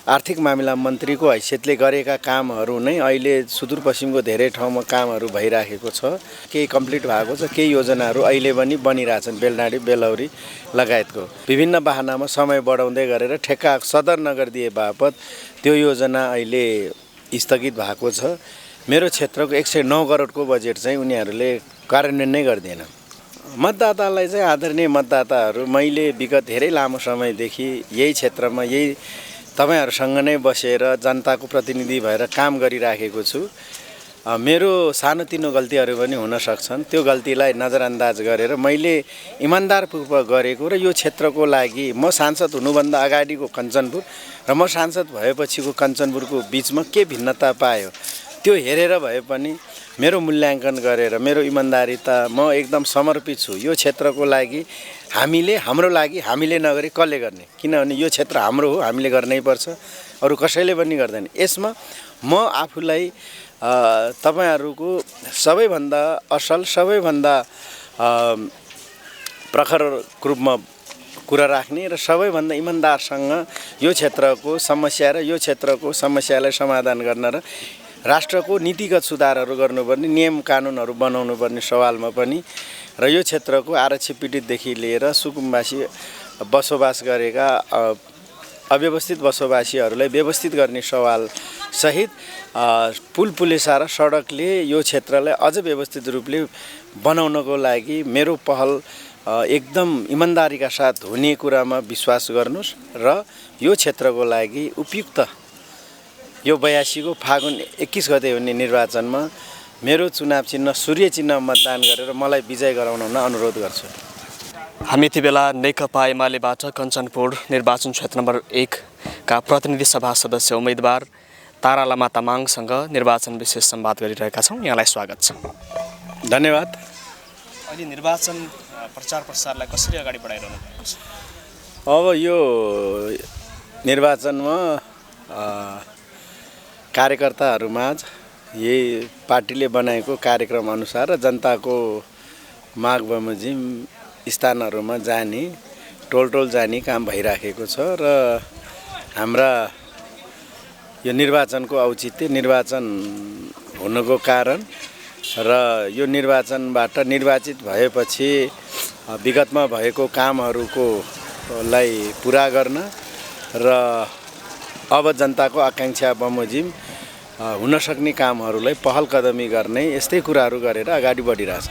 आर्थिक मामिला मन्त्रीको हैसियतले गरेका कामहरू नै अहिले सुदूरपश्चिमको धेरै ठाउँमा कामहरू भइराखेको छ। केही कम्प्लिट भएको छ, केही योजनाहरू अहिले पनि बनिरहेछन्, बेलडाँडी बेलौरी लगायतको। विभिन्न बाहनामा समय बढाउँदै गरेर ठेक्का सदर नगरिदिए बापत त्यो योजना अहिले स्थगित भएको छ। मेरो क्षेत्रको 109 करोडको बजेट चाहिँ उनीहरूले कार्यान्वयन नै गर्दैन। मतदातालाई चाहिँ आदरणीय मतदाताहरू, मैले विगत धेरै लामो समयदेखि यही क्षेत्रमा यही तपाईहरुसँग नै बसेर जनताको प्रतिनिधि भएर काम गरिराखेको छु। मेरो सानोतिनो गल्तीहरू पनि हुन सक्छन्, त्यो गल्तीलाई नजरअन्दाज गरेर मैले इमानदारपूर्वक गरेको र यो क्षेत्रको लागि म सांसद हुनुभन्दा अगाडिको कञ्चनपुर र म सांसद भएपछिको कञ्चनपुरको बीचमा के भिन्नता पायो त्यो हेरेर भए पनि मेरो मूल्याङ्कन गरेर मेरो इमानदारिता म एकदम समर्पित छु। यो क्षेत्रको लागि हाम्रो लागि हामीले नगरी कसले गर्ने, किनभने यो क्षेत्र हाम्रो हो, हामीले गर्नै पर्छ, अरू कसैले पनि गर्दैन। यसमा म आफूलाई तपाईहरुको सबैभन्दा असल, सबैभन्दा प्रखर रूपमा कुरा राख्ने र सबैभन्दा इमानदारसँग यो क्षेत्रको समस्या र यो क्षेत्रको समस्यालाई समाधान गर्न र राष्ट्रको नीतिगत सुधारहरू गर्नुपर्ने, नियम कानुनहरू बनाउनु पर्ने सवालमा पनि र यो क्षेत्रको आरक्षित पीडितदेखि लिएर सुकुम्बासी बसोबास गरेका अव्यवस्थित बसोबासीहरूलाई व्यवस्थित गर्ने सवाल सहित पुल पुलेसा र सडकले यो क्षेत्रलाई अझ व्यवस्थित रूपले बनाउनको लागि मेरो पहल एकदम इमानदारीका साथ हुने कुरामा विश्वास गर्नुस् र यो क्षेत्रको लागि उपयुक्त यो 82 को फागुन 21 गते हुने निर्वाचनमा मेरो चुनाव चिन्ह सूर्य चिन्ह मतदान गरेर मलाई विजय गराउन अनुरोध गर्छु। हामी यति बेला नेकपा एमालेबाट कञ्चनपुर निर्वाचन क्षेत्र नम्बर 1 का प्रतिनिधि सभा सदस्य उम्मेदवार तारा लामा तामाङसँग निर्वाचन विशेष संवाद गरिरहेका छौँ। यहाँलाई स्वागत छ। धन्यवाद। अहिले निर्वाचन प्रचार प्रसारलाई कसरी अगाडि बढाइरहनु भएको छ? अब यो निर्वाचनमा कार्यकर्ताहरूमाझ यही पार्टीले बनाएको कार्यक्रम अनुसार र जनताको माग बमोजिम स्थानहरूमा जाने, टोल जाने काम भइराखेको छ र हाम्रा यो निर्वाचनको औचित्य निर्वाचन हुनुको कारण र यो निर्वाचनबाट निर्वाचित भएपछि विगतमा भएको कामहरूको लाई पुरा गर्न र अब जनताको आकांक्षा बमोजिम हुन सक्ने कामहरूलाई पहल कदमी गर्ने यस्तै कुराहरू गरेर अगाडि बढिरहेछ।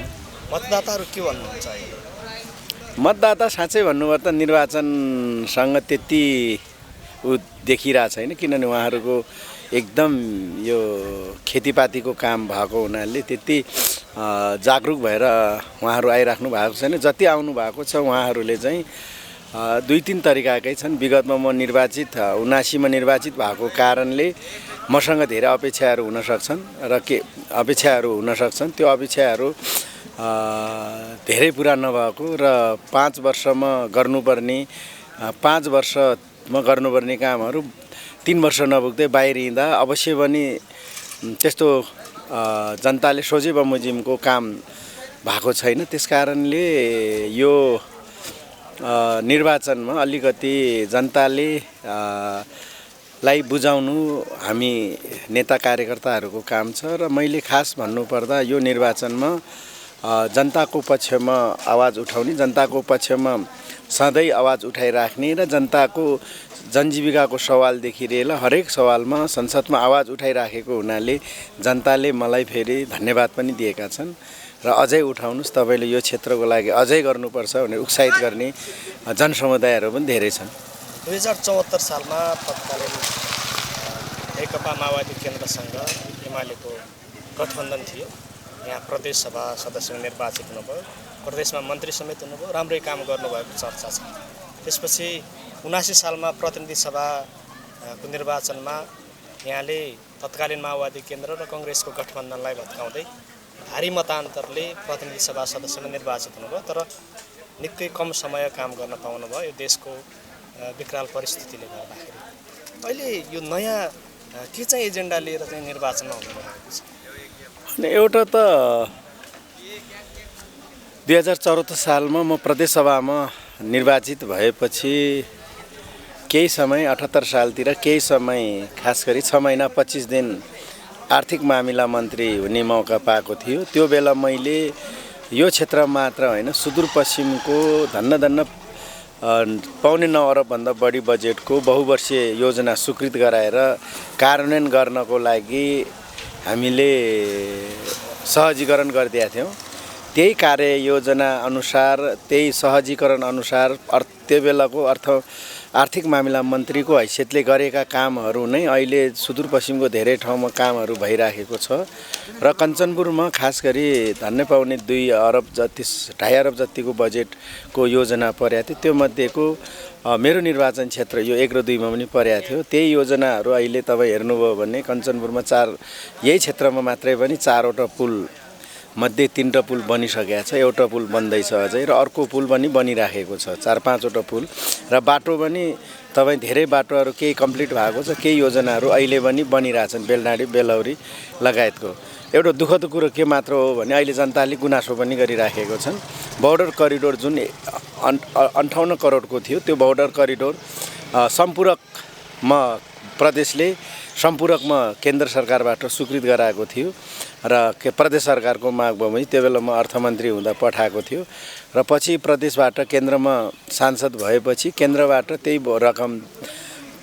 मतदाताहरू के भन्नुहुन्छ? मतदाता साँच्चै भन्नुपर्दा निर्वाचनसँग त्यति देखिरहेको छैन, किनभने उहाँहरूको एकदम यो खेतीपातीको काम भएको हुनाले त्यति जागरुक भएर उहाँहरू आइराख्नु भएको छैन। जति आउनु भएको छ उहाँहरूले चाहिँ 2-3 तरिकाकै छन्। विगतमा म निर्वाचित 79 मा निर्वाचित भएको कारणले मसँग धेरै अपेक्षाहरू हुन सक्छन् र के अपेक्षाहरू हुन सक्छन्, त्यो अपेक्षाहरू धेरै पुरा नभएको र 5 वर्षमा गर्नुपर्ने 5 वर्षमा गर्नुपर्ने कामहरू 3 वर्ष नपुग्दै बाहिरिँदा अवश्य पनि त्यस्तो जनताले सोझै बमोजिमको काम भएको छैन। त्यसकारणले यो निर्वाचनमा अलिकति जनताले लाई बुझाउनु हामी नेता कार्यकर्ताहरूको काम छ र मैले खास भन्नुपर्दा यो निर्वाचनमा जनताको पक्षमा आवाज उठाउने, जनताको पक्षमा सधैँ आवाज उठाइराख्ने र जनताको जनजीविकाको सवालदेखि लिएर हरेक सवालमा संसदमा आवाज उठाइराखेको हुनाले जनताले मलाई फेरि धन्यवाद पनि दिएका छन् र अझै उठाउनुस्, तपाईले यो क्षेत्रको लागि अझै गर्नुपर्छ भनेर उत्साहित गर्ने जनसमुदायहरू पनि धेरै छन्। 2074 सालमा तत्कालीन नेकपा माओवादी केन्द्रसँग एमालेको गठबन्धन थियो। यहाँ प्रदेश सभा सदस्य निर्वाचित हुनुभयो, प्रदेशमा मन्त्री समेत हुनुभयो, राम्रै काम गर्नुभएको चर्चा छ। त्यसपछि 79 सालमा प्रतिनिधि सभाको निर्वाचनमा यहाँले तत्कालीन माओवादी केन्द्र र कांग्रेसको गठबन्धनलाई भत्काउँदै भारी मतान्तरले प्रतिनिधि सभा सदस्यमा निर्वाचित हुनुभयो, तर निकै कम समय काम गर्न पाउनुभयो यो देशको विकराल परिस्थितिले गर्दाखेरि। अहिले यो नयाँ के चाहिँ एजेन्डा लिएर चाहिँ निर्वाचनमा हुनुभएको छ? एउटा त 2074 सालमा म प्रदेश सभामा निर्वाचित भएपछि केही समय 78 सालतिर केही समय खास गरी 6 महिना 25 दिन आर्थिक मामिला मन्त्री हुने मौका पाएको थियो। त्यो बेला मैले यो क्षेत्र मात्र होइन सुदूरपश्चिमको धन्न 9.25 अरबभन्दा बढी बजेटको बहुवर्षीय योजना स्वीकृत गराएर कार्यान्वयन गर्नको लागि हामीले सहजीकरण गरिदिएका थियौँ। त्यही कार्ययोजना अनुसार त्यही सहजीकरण अनुसार त्यो बेलाको आर्थिक मामिला मन्त्रीको हैसियतले गरेका कामहरू नै अहिले सुदूरपश्चिमको धेरै ठाउँमा कामहरू भइराखेको छ र कञ्चनपुरमा खास गरी धन्य पाउने 2 अरब जति 2.5 अरब जतिको बजेटको योजना परेको थियो। त्यो मध्येको मेरो निर्वाचन क्षेत्र यो 1 र 2 मा पनि परेको थियो। त्यही योजनाहरू अहिले तपाईँ हेर्नुभयो भने कञ्चनपुरमा यही क्षेत्रमा मात्रै पनि 4वटा पुल मध्ये 3टा पुल बनिसकेको छ, एउटा पुल बन्दैछ अझै र अर्को पुल पनि बनिराखेको छ। 4-5वटा पुल र बाटो पनि तपाईँ धेरै बाटोहरू केही कम्प्लिट भएको छ, केही योजनाहरू अहिले पनि बनिरहेछन् बेलडाँडी बेलौरी लगायतको। एउटा दुःखद कुरो के मात्र हो भने अहिले जनताले गुनासो पनि गरिराखेको छन्। बोर्डर करिडोर जुन 58 करोडको थियो त्यो बोर्डर करिडोर सम्पूरकमा प्रदेशले सम्पूरकमा केन्द्र सरकारबाट स्वीकृत गराएको थियो र प्रदेश सरकारको माग भयो भने त्यो बेला म अर्थमन्त्री हुँदा पठाएको थियो र पछि प्रदेशबाट केन्द्रमा सांसद भएपछि केन्द्रबाट त्यही रकम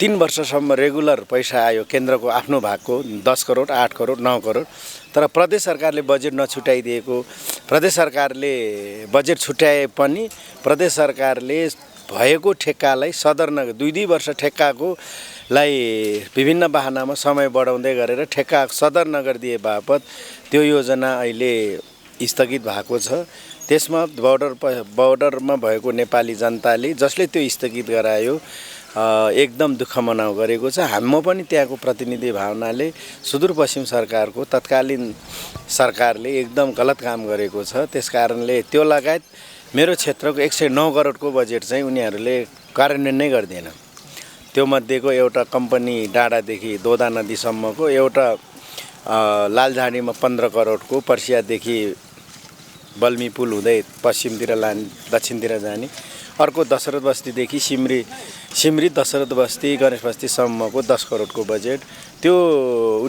3 वर्षसम्म रेगुलर पैसा आयो केन्द्रको आफ्नो भागको 10 करोड 8 करोड 9 करोड। तर प्रदेश सरकारले बजेट नछुटाइदिएको, प्रदेश सरकारले बजेट छुट्याए पनि प्रदेश सरकारले भएको ठेक्कालाई सदर नगर 2 वर्ष ठेक्काको लाई विभिन्न बहानामा समय बढाउँदै गरेर ठेक्का सदर नगर दिए बापत त्यो योजना अहिले स्थगित भएको छ। त्यसमा बोर्डरमा भएको नेपाली जनताले जसले त्यो स्थगित गरायो एकदम दुःख मनाउ गरेको छ। म पनि त्यहाँको प्रतिनिधि भावनाले सुदूरपश्चिम सरकारको तत्कालीन सरकारले एकदम गलत काम गरेको छ। त्यसकारणले त्यो लगायत मेरो क्षेत्रको 109 करोडको बजेट चाहिँ उनीहरूले कार्यान्वयन नै गर्दैन। त्यो मध्येको एउटा कम्पनी डाँडादेखि दोदा नदीसम्मको, एउटा लालझाडीमा 15 करोडको पर्सियादेखि बल्मी पुल हुँदै पश्चिमतिर दक्षिणतिर जाने, अर्को दशरथ बस्तीदेखि सिमरी दशरथ बस्ती गणेश बस्तीसम्मको 10 करोडको बजेट त्यो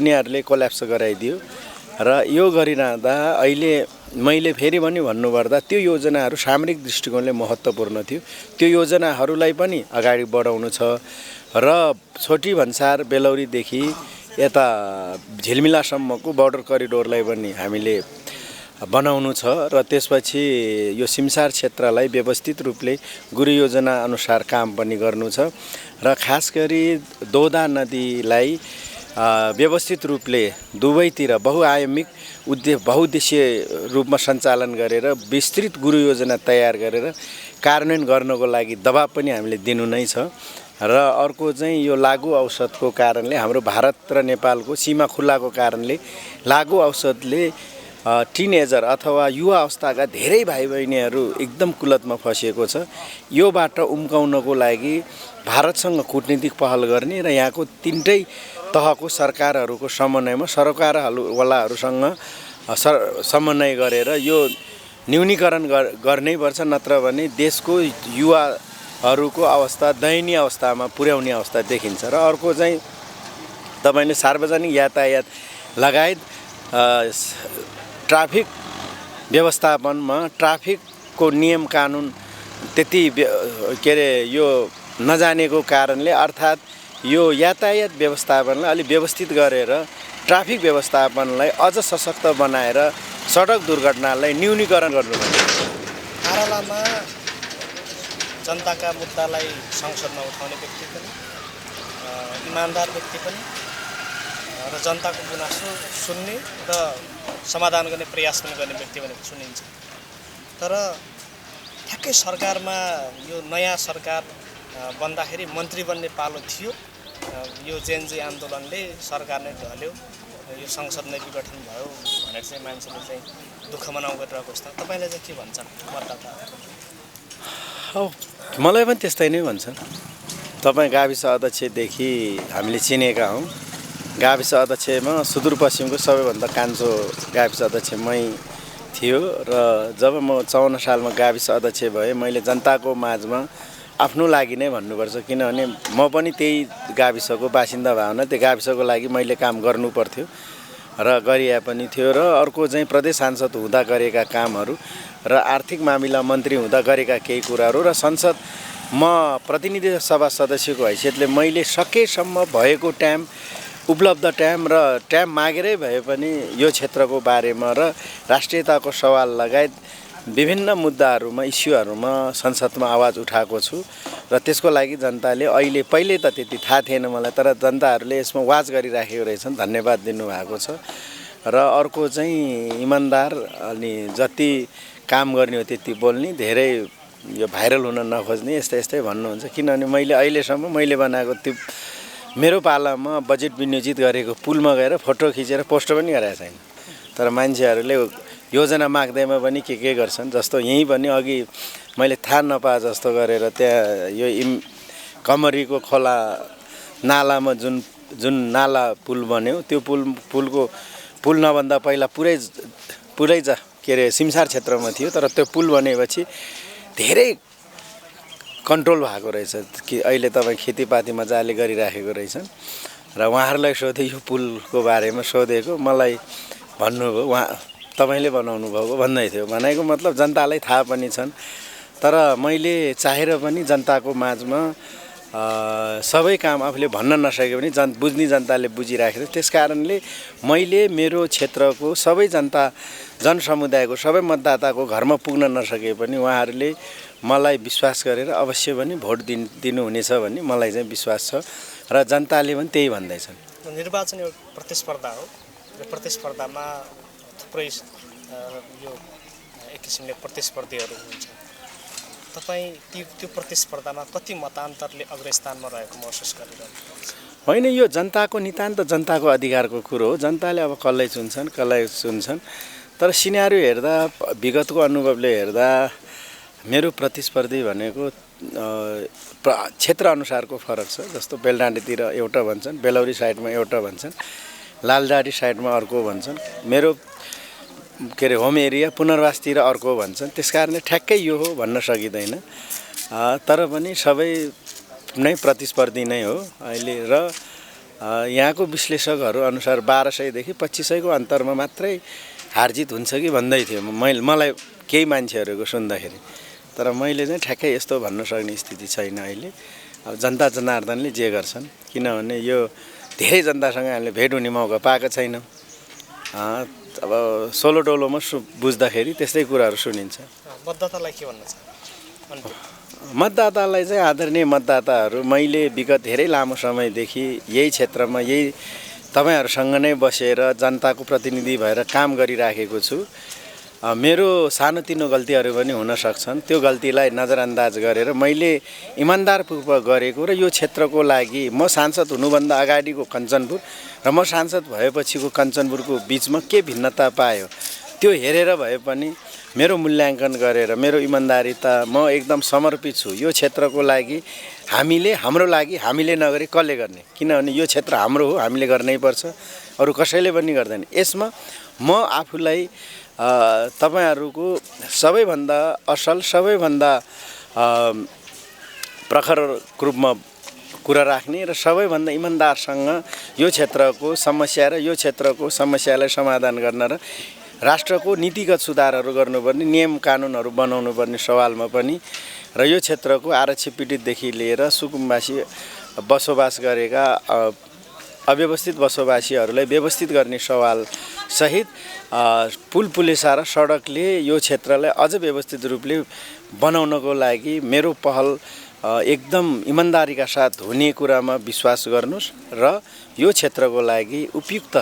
उनीहरूले कोल्याप्स गराइदियो। र यो गरिरहँदा अहिले मैले फेरि पनि भन्नुपर्दा त्यो योजनाहरू सामरिक दृष्टिकोणले महत्त्वपूर्ण थियो। त्यो योजनाहरूलाई पनि अगाडि बढाउनु छ र छोटी भन्सार बेलौरीदेखि यता झिलमिलासम्मको बोर्डर करिडोरलाई पनि हामीले बनाउनु छ र त्यसपछि यो सिमसार क्षेत्रलाई व्यवस्थित रूपले गुरु योजना अनुसार काम पनि गर्नु छ र खास गरी दोदा नदीलाई व्यवस्थित रूपले दुवैतिर बहुउद्देश्य रूपमा सञ्चालन गरेर विस्तृत गुरु योजना तयार गरेर कार्यान्वयन गर्नको लागि दबाब पनि हामीले दिनु नै छ। र अर्को चाहिँ यो लागु औषधको कारणले हाम्रो भारत र नेपालको सीमा खुल्लाको कारणले लागु औषधले टिनेजर अथवा युवा अवस्थाका धेरै भाइ बहिनीहरू एकदम कुलतमा फँसिएको छ। योबाट उम्काउनको लागि भारतसँग कूटनीतिक पहल गर्ने र यहाँको 3टै तहको सरकारहरूको समन्वयमा सरकारवालाहरूसँग समन्वय गरेर यो न्यूनीकरण गर्नै पर्छ, नत्र भने देशको युवाहरूको अवस्था दयनीय अवस्थामा पुर्याउने अवस्था देखिन्छ। र अर्को चाहिँ तपाईले सार्वजनिक यातायात लगायत ट्राफिक व्यवस्थापनमा ट्राफिकको नियम कानुन त्यति यो नजानेको कारणले अर्थात् यो यातायात व्यवस्थापनलाई अलि व्यवस्थित गरेर ट्राफिक व्यवस्थापनलाई अझ सशक्त बनाएर सडक दुर्घटनालाई न्यूनीकरण गर्नुपर्छ। पारालामा जनताका मुद्दालाई संसदमा उठाउने व्यक्ति पनि इमानदार व्यक्ति पनि र जनताको गुनासो सुन्ने र समाधान गर्ने प्रयास पनि गर्ने व्यक्ति भनेको सुनिन्छ। तर ठ्याक्कै सरकारमा यो नयाँ सरकार बन्दाखेरि मन्त्री बन्ने पालो थियो। यो जेनजी आन्दोलनले सरकार नै ढल्यो, यो संसद नै विघटन भयो भनेर चाहिँ मान्छेले चाहिँ दुःख मनाउ गरिरहेको अवस्था। तपाईँले चाहिँ के भन्छ मतदाता? मलाई पनि त्यस्तै नै भन्छन्। तपाईँ गाविस अध्यक्षदेखि हामीले चिनेका हौँ। गाविस अध्यक्षमा सुदूरपश्चिमको सबैभन्दा कान्छो गाविस अध्यक्ष मै थियो र जब म 54 सालमा गाविस अध्यक्ष भएँ मैले जनताको माझमा आफ्नो लागि नै भन्नुपर्छ, किनभने म पनि त्यही गाविसको बासिन्दा भए हुन त्यो गाविसको लागि मैले काम गर्नु पर्थ्यो र गरिया पनि थियो। र अर्को चाहिँ प्रदेश सांसद हुँदा गरेका कामहरू र आर्थिक मामिला मन्त्री हुँदा गरेका केही कुराहरू र संसद म प्रतिनिधि सभा सदस्यको हैसियतले मैले सकेसम्म भएको टाइम उपलब्ध टाइम र टाइम मागेरै भए पनि यो क्षेत्रको बारेमा र राष्ट्रियताको सवाल लगायत विभिन्न मुद्दाहरूमा इस्युहरूमा संसदमा आवाज उठाएको छु र त्यसको लागि जनताले पहिले त त्यति थाहा थिएन मलाई, तर जनताहरूले यसमा वाच गरिराखेको रहेछन्, धन्यवाद दिनुभएको छ। र अर्को चाहिँ इमान्दार अनि जति काम गर्ने हो त्यति बोल्ने, धेरै यो भाइरल हुन नखोज्ने यस्तै भन्नुहुन्छ। किनभने अहिलेसम्म मैले बनाएको त्यो मेरो पालामा बजेट विनियोजित गरेको पुलमा गएर फोटो खिचेर पोस्ट पनि गरेको छैन, तर मान्छेहरूले योजना माग्दैमा पनि के गर्छन्। जस्तो यहीँ पनि अघि मैले थाहा नपाए जस्तो गरेर त्यहाँ यो कमरीको खोला नालामा जुन नाला पुल बन्यो, त्यो पुल नभन्दा पहिला पुरै सिमसार क्षेत्रमा थियो, तर त्यो पुल बनेपछि धेरै कन्ट्रोल भएको रहेछ कि अहिले तपाईँ खेतीपाती मजाले गरिराखेको रहेछन्। र उहाँहरूलाई सोधेँ यो पुलको बारेमा, सोधेको मलाई भन्नुभयो तपाईँले बनाउनु भएको भन्दै थियो। भनेको मतलब जनतालाई थाहा पनि छन्, तर मैले चाहेर पनि जनताको माझमा सबै काम आफूले भन्न नसके पनि बुझ्ने जनताले बुझिराखेको, त्यस कारणले मैले मेरो क्षेत्रको सबै जनसमुदायको सबै मतदाताको घरमा पुग्न नसके पनि उहाँहरूले मलाई विश्वास गरेर अवश्य पनि भोट दिनुहुनेछ भन्ने मलाई चाहिँ विश्वास छ र जनताले पनि त्यही भन्दैछन्। निर्वाचन एउटा प्रतिस्पर्धा हो र प्रतिस्पर्धामा थुप्रै यो एक किसिमले प्रतिस्पर्धीहरू हुन्छ। तपाईँ त्यो प्रतिस्पर्धामा कति मतान्तरले अग्रस्थानमा रहेको महसुस गरिरहनु? होइन, यो जनताको नितान्त जनताको अधिकारको कुरो हो। जनताले अब कसलाई चुन्छन्, तर सिनेरियो हेर्दा, विगतको अनुभवले हेर्दा मेरो प्रतिस्पर्धी भनेको क्षेत्र अनुसारको फरक छ। जस्तो बेलडाँडीतिर एउटा भन्छन्, बेलौरी साइडमा एउटा भन्छन्, लालडाँडी साइडमा अर्को भन्छन्, मेरो होम एरिया पुनर्वासतिर अर्को भन्छन्। त्यस कारणले ठ्याक्कै यो हो भन्न सकिँदैन, तर पनि सबै नै प्रतिस्पर्धी नै हो अहिले। र यहाँको विश्लेषकहरू अनुसार 1200 देखि 2500 को अन्तरमा मात्रै हारजित हुन्छ कि भन्दै थियो मलाई केही मान्छेहरूको सुन्दाखेरि, तर मैले चाहिँ ठ्याक्कै यस्तो भन्न सक्ने स्थिति छैन अहिले। अब जनता जनार्दनले जे गर्छन्, किनभने यो धेरै जनतासँग हामीले भेट हुने मौका पाएको छैनौँ। अब सोलो डोलोमा बुझ्दाखेरि त्यस्तै कुराहरू सुनिन्छ। मतदातालाई के भन्न चाहनुहुन्छ? मतदातालाई चाहिँ आदरणीय मतदाताहरू, मैले विगत धेरै लामो समयदेखि यही क्षेत्रमा तपाईँहरूसँग नै बसेर जनताको प्रतिनिधि भएर काम गरिराखेको छु। मेरो सानोतिनो गल्तीहरू पनि हुन सक्छन्, त्यो गल्तीलाई नजरअन्दाज गरेर मैले इमान्दारपूर्वक गरेको र यो क्षेत्रको लागि म सांसद हुनुभन्दा अगाडिको कञ्चनपुर र म सांसद भएपछिको कञ्चनपुरको बिचमा के भिन्नता पायो त्यो हेरेर भए पनि मेरो मूल्याङ्कन गरेर मेरो इमान्दारिता म एकदम समर्पित छु। यो क्षेत्रको लागि हाम्रो लागि हामीले नगरी कसले गर्ने, किनभने यो क्षेत्र हाम्रो हो, हामीले गर्नै पर्छ, अरू कसैले पनि गर्दैन। यसमा म आफूलाई तपाईहरूको सबैभन्दा असल, सबैभन्दा प्रखर रूपमा कुरा राख्ने र सबैभन्दा इमान्दारसँग यो क्षेत्रको समस्या र यो क्षेत्रको समस्यालाई समाधान गर्न र राष्ट्रको नीतिगत सुधारहरू गर्नुपर्ने, नियम कानुनहरू बनाउनु पर्ने सवालमा पनि र यो क्षेत्रको आरक्षित पीडितदेखि लिएर सुकुम्बासी बसोबास गरेका अव्यवस्थित बसोबासीहरूलाई व्यवस्थित गर्ने सवाल सहित पुलेसा र सडकले यो क्षेत्रलाई अझ व्यवस्थित रूपले बनाउनको लागि मेरो पहल एकदम इमान्दारीका साथ हुने कुरामा विश्वास गर्नुस् र यो क्षेत्रको लागि उपयुक्त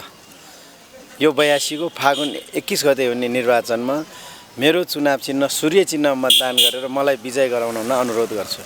यो 82 को फागुन 21 गते हुने निर्वाचनमा मेरो चुनाव चिन्ह सूर्य चिन्ह मतदान गरेर मलाई विजय गराउन अनुरोध गर्छु।